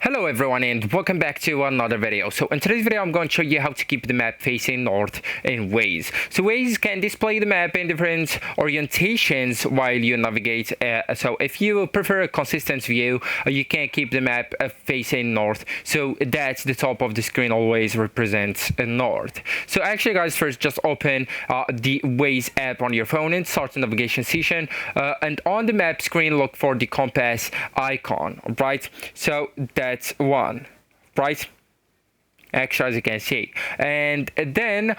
Hello everyone and welcome back to another video. So in today's video I'm going to show you how to keep the map facing north in Waze. So Waze can display the map in different orientations while you navigate. So if you prefer a consistent view, you can keep the map facing north. So that's the top of the screen always represents north. So actually guys, first just open the Waze app on your phone and start the navigation session. And on the map screen look for the compass icon, right? So that's one, right? Actually, as you can see, and then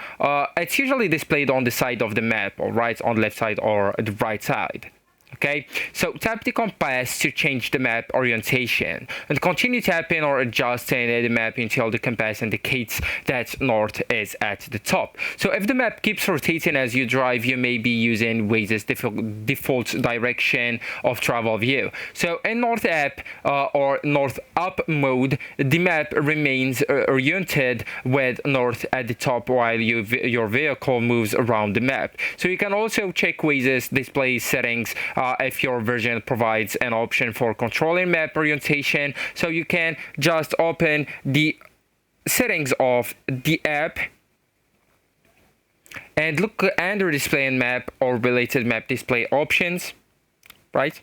it's usually displayed on the side of the map, or right on the left side or the right side. Okay, so tap the compass to change the map orientation and continue tapping or adjusting the map until the compass indicates that north is at the top. So if the map keeps rotating as you drive, you may be using Waze's default direction of travel view. So in north app or north up mode, the map remains oriented with north at the top while your vehicle moves around the map. So you can also check Waze's display settings if your version provides an option for controlling map orientation. So you can just open the settings of the app and look under display and map or related map display options, right?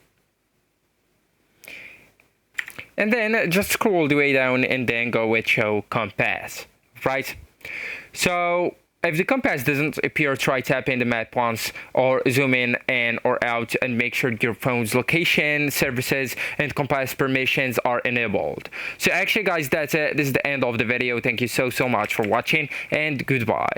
And then just scroll the way down and then go with show compass, right? So if the compass doesn't appear, try tapping the map once or zoom in and or out and make sure your phone's location, services, and compass permissions are enabled. So actually guys, that's it. This is the end of the video. Thank you so much for watching and goodbye.